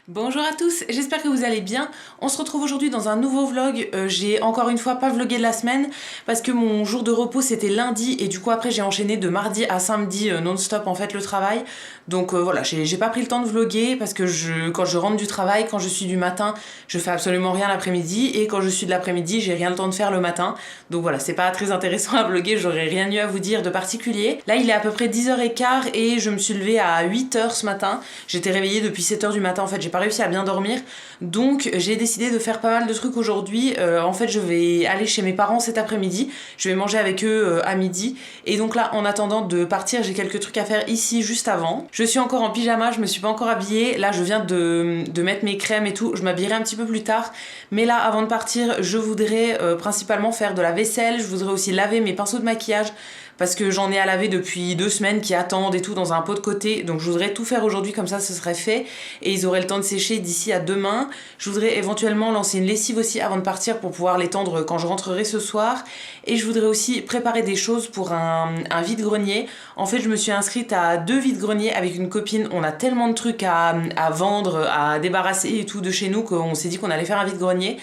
Bonjour à tous, j'espère que vous allez bien. On se retrouve aujourd'hui dans un nouveau vlog. J'ai encore une fois pas vlogué de la semaine parce que mon jour de repos c'était lundi et du coup après j'ai enchaîné de mardi à samedi non-stop en fait le travail. Donc voilà, j'ai pas pris le temps de vloguer parce que quand je rentre du travail, quand je suis du matin, je fais absolument rien l'après-midi et quand je suis de l'après-midi, j'ai rien le temps de faire le matin. Donc voilà, c'est pas très intéressant à vloguer, j'aurais rien eu à vous dire de particulier. Là il est à peu près 10h15 et je me suis levée à 8h ce matin. J'étais réveillée depuis 7h du matin en fait, j'ai pas réussi à bien dormir, donc j'ai décidé de faire pas mal de trucs aujourd'hui. En fait je vais aller chez mes parents cet après-midi, je vais manger avec eux à midi, et donc là en attendant de partir j'ai quelques trucs à faire ici juste avant. Je suis encore en pyjama, je me suis pas encore habillée, là je viens de mettre mes crèmes et tout, je m'habillerai un petit peu plus tard, mais là avant de partir je voudrais principalement faire de la vaisselle, je voudrais aussi laver mes pinceaux de maquillage, parce que j'en ai à laver depuis 2 semaines qui attendent et tout dans un pot de côté, donc je voudrais tout faire aujourd'hui, comme ça ce serait fait et ils auraient le temps de sécher d'ici à demain. Je voudrais éventuellement lancer une lessive aussi avant de partir pour pouvoir l'étendre quand je rentrerai ce soir, et je voudrais aussi préparer des choses pour un vide-grenier. En fait je me suis inscrite à 2 vide-greniers avec une copine, on a tellement de trucs à vendre, à débarrasser et tout de chez nous qu'on s'est dit qu'on allait faire un vide-grenier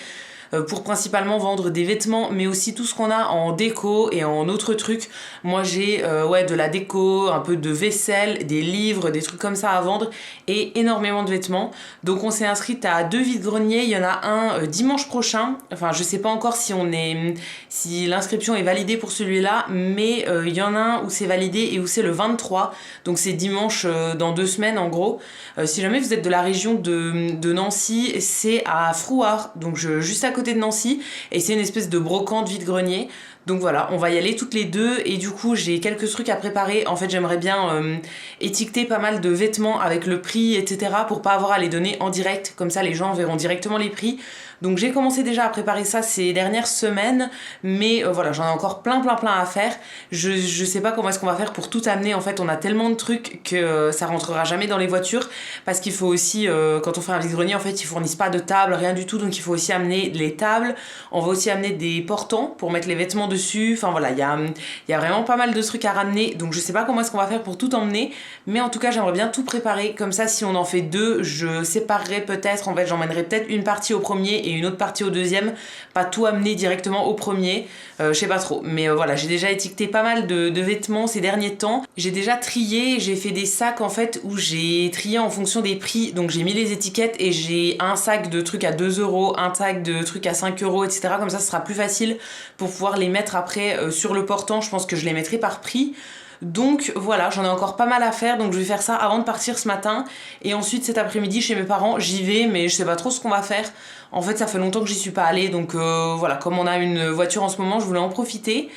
pour principalement vendre des vêtements, mais aussi tout ce qu'on a en déco et en autres trucs. Moi j'ai de la déco, un peu de vaisselle, des livres, des trucs comme ça à vendre et énormément de vêtements. Donc on s'est inscrite à 2 vide-greniers, il y en a un dimanche prochain, enfin je sais pas encore si l'inscription est validée pour celui-là, mais il y en a un où c'est validé et où c'est le 23, donc c'est dimanche dans 2 semaines en gros. Si jamais vous êtes de la région de Nancy, c'est à Frouard, donc juste à côté de Nancy, et c'est une espèce de brocante vide-grenier. Donc voilà, on va y aller toutes les deux, et du coup j'ai quelques trucs à préparer. En fait j'aimerais bien étiqueter pas mal de vêtements avec le prix, etc. pour pas avoir à les donner en direct, comme ça les gens verront directement les prix. Donc j'ai commencé déjà à préparer ça ces dernières semaines, mais voilà, j'en ai encore plein à faire. Je sais pas comment est-ce qu'on va faire pour tout amener, en fait on a tellement de trucs que ça rentrera jamais dans les voitures, parce qu'il faut aussi, quand on fait un vide-grenier en fait ils fournissent pas de table, rien du tout, donc il faut aussi amener les tables, on va aussi amener des portants pour mettre les vêtements dessus, enfin voilà, il y a vraiment pas mal de trucs à ramener, donc je sais pas comment est-ce qu'on va faire pour tout emmener, mais en tout cas j'aimerais bien tout préparer, comme ça si on en fait 2, je séparerai peut-être, en fait j'emmènerai peut-être une partie au premier et une autre partie au deuxième, pas tout amener directement au premier, je sais pas trop, mais voilà, j'ai déjà étiqueté pas mal de vêtements ces derniers temps, j'ai déjà trié, j'ai fait des sacs en fait où j'ai trié en fonction des prix, donc j'ai mis les étiquettes et j'ai un sac de trucs à 2€, un sac de trucs à 5€, etc. Comme ça ce sera plus facile pour pouvoir les mettre après sur le portant, je pense que je les mettrai par prix. Donc voilà, j'en ai encore pas mal à faire, donc je vais faire ça avant de partir ce matin, et ensuite cet après-midi chez mes parents j'y vais, mais je sais pas trop ce qu'on va faire. En fait ça fait longtemps que j'y suis pas allée, donc voilà, comme on a une voiture en ce moment je voulais en profiter.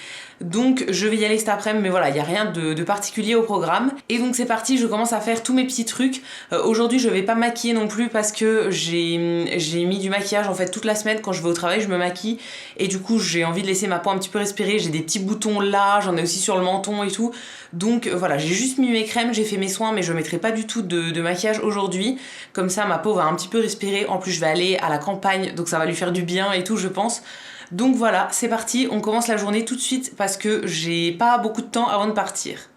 Donc je vais y aller cet après-midi, mais voilà, il n'y a rien de particulier au programme. Et donc c'est parti, je commence à faire tous mes petits trucs. Aujourd'hui je vais pas maquiller non plus parce que j'ai mis du maquillage en fait toute la semaine. Quand je vais au travail je me maquille, et du coup j'ai envie de laisser ma peau un petit peu respirer. J'ai des petits boutons là, j'en ai aussi sur le menton et tout. Donc voilà, j'ai juste mis mes crèmes, j'ai fait mes soins, mais je mettrai pas du tout de maquillage aujourd'hui. Comme ça ma peau va un petit peu respirer. En plus je vais aller à la campagne, donc ça va lui faire du bien et tout je pense. Donc voilà, c'est parti, on commence la journée tout de suite parce que j'ai pas beaucoup de temps avant de partir.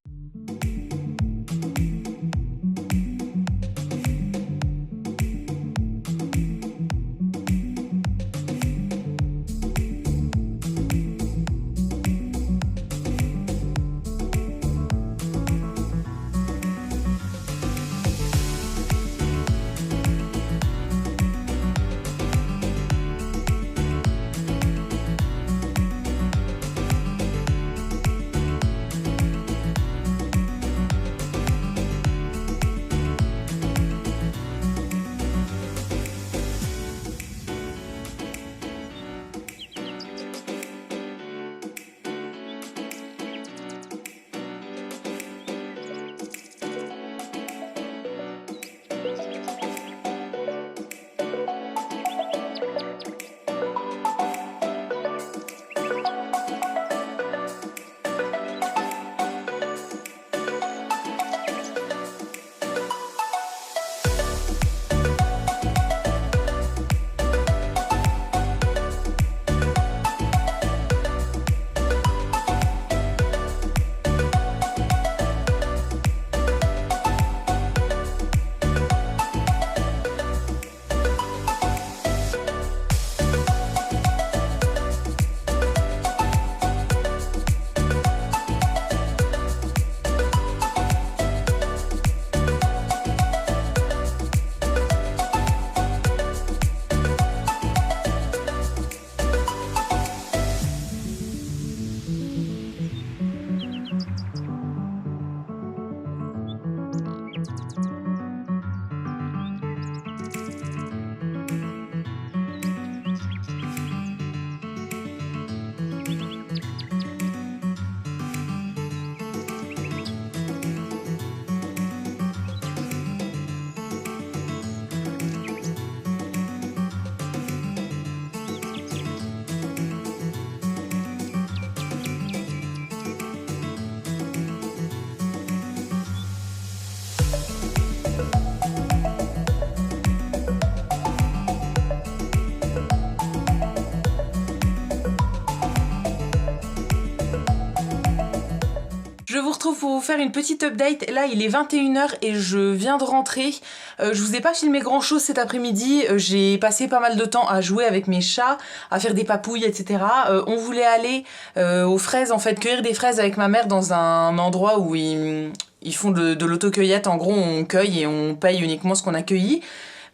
Je vous retrouve pour vous faire une petite update. Là, il est 21h et je viens de rentrer. Je vous ai pas filmé grand chose cet après-midi. J'ai passé pas mal de temps à jouer avec mes chats, à faire des papouilles, etc. On voulait aller aux fraises, en fait, cueillir des fraises avec ma mère dans un endroit où ils font de l'autocueillette. En gros, on cueille et on paye uniquement ce qu'on a cueilli.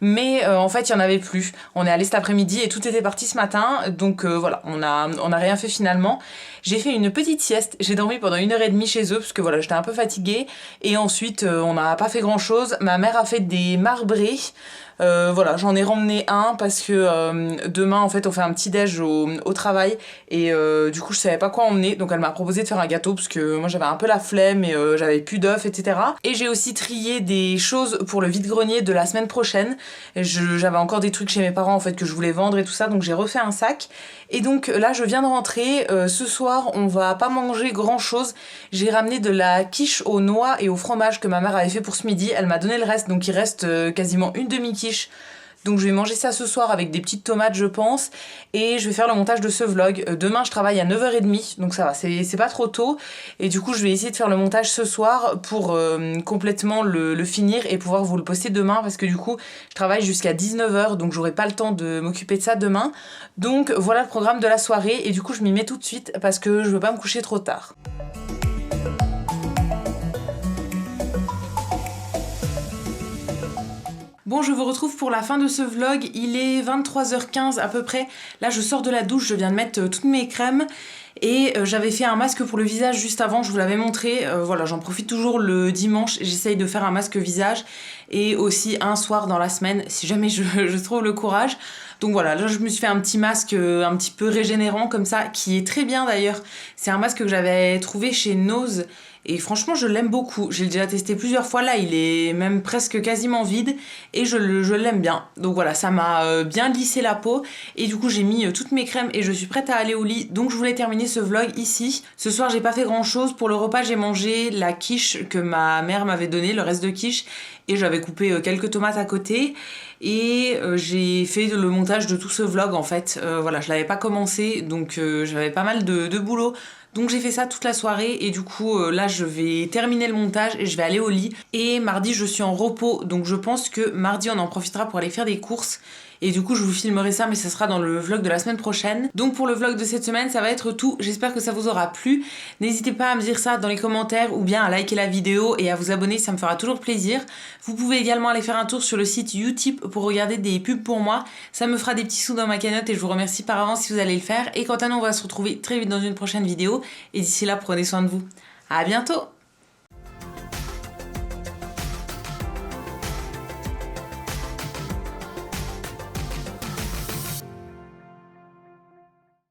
Mais en fait il y en avait plus. On est allé cet après-midi et tout était parti ce matin, donc voilà, on a rien fait finalement. J'ai fait une petite sieste, j'ai dormi pendant 1h30 chez eux parce que voilà, j'étais un peu fatiguée, et ensuite on n'a pas fait grand chose. Ma mère a fait des marbrés. Voilà, j'en ai ramené un parce que demain en fait on fait un petit déj au travail, et du coup je savais pas quoi emmener, donc elle m'a proposé de faire un gâteau parce que moi j'avais un peu la flemme et j'avais plus d'œufs, etc. Et j'ai aussi trié des choses pour le vide-grenier de la semaine prochaine. J'avais encore des trucs chez mes parents en fait que je voulais vendre et tout ça, donc j'ai refait un sac. Et donc là je viens de rentrer. Ce soir on va pas manger grand chose. J'ai ramené de la quiche aux noix et au fromage que ma mère avait fait pour ce midi. Elle m'a donné le reste, donc il reste quasiment une demi-quiche. Donc je vais manger ça ce soir avec des petites tomates je pense, et je vais faire le montage de ce vlog. Demain je travaille à 9h30, donc ça va, c'est pas trop tôt, et du coup je vais essayer de faire le montage ce soir pour complètement le finir et pouvoir vous le poster demain, parce que du coup je travaille jusqu'à 19h, donc j'aurai pas le temps de m'occuper de ça demain. Donc voilà le programme de la soirée, et du coup je m'y mets tout de suite parce que je veux pas me coucher trop tard. Bon, je vous retrouve pour la fin de ce vlog. Il est 23h15 à peu près. Là, je sors de la douche, je viens de mettre toutes mes crèmes. Et j'avais fait un masque pour le visage juste avant, je vous l'avais montré. Voilà, j'en profite toujours le dimanche. J'essaye de faire un masque visage. Et aussi un soir dans la semaine, si jamais je trouve le courage. Donc voilà, là je me suis fait un petit masque un petit peu régénérant comme ça, qui est très bien d'ailleurs. C'est un masque que j'avais trouvé chez Nose. Et franchement, je l'aime beaucoup. J'ai déjà testé plusieurs fois. Là, il est même presque quasiment vide. Et je l'aime bien. Donc voilà, ça m'a bien lissé la peau. Et du coup, j'ai mis toutes mes crèmes et je suis prête à aller au lit. Donc je voulais terminer ce vlog ici. Ce soir, j'ai pas fait grand chose. Pour le repas, j'ai mangé la quiche que ma mère m'avait donnée, le reste de quiche. Et j'avais coupé quelques tomates à côté. Et j'ai fait le montage de tout ce vlog en fait. Voilà, je l'avais pas commencé. Donc j'avais pas mal de boulot. Donc j'ai fait ça toute la soirée, et du coup là je vais terminer le montage et je vais aller au lit. Et mardi je suis en repos, donc je pense que mardi on en profitera pour aller faire des courses. Et du coup je vous filmerai ça, mais ça sera dans le vlog de la semaine prochaine. Donc pour le vlog de cette semaine ça va être tout. J'espère que ça vous aura plu. N'hésitez pas à me dire ça dans les commentaires, ou bien à liker la vidéo et à vous abonner, ça me fera toujours plaisir. Vous pouvez également aller faire un tour sur le site Utip pour regarder des pubs pour moi. Ça me fera des petits sous dans ma cagnotte et je vous remercie par avance si vous allez le faire. Et quant à nous, on va se retrouver très vite dans une prochaine vidéo. Et d'ici là, prenez soin de vous. À bientôt!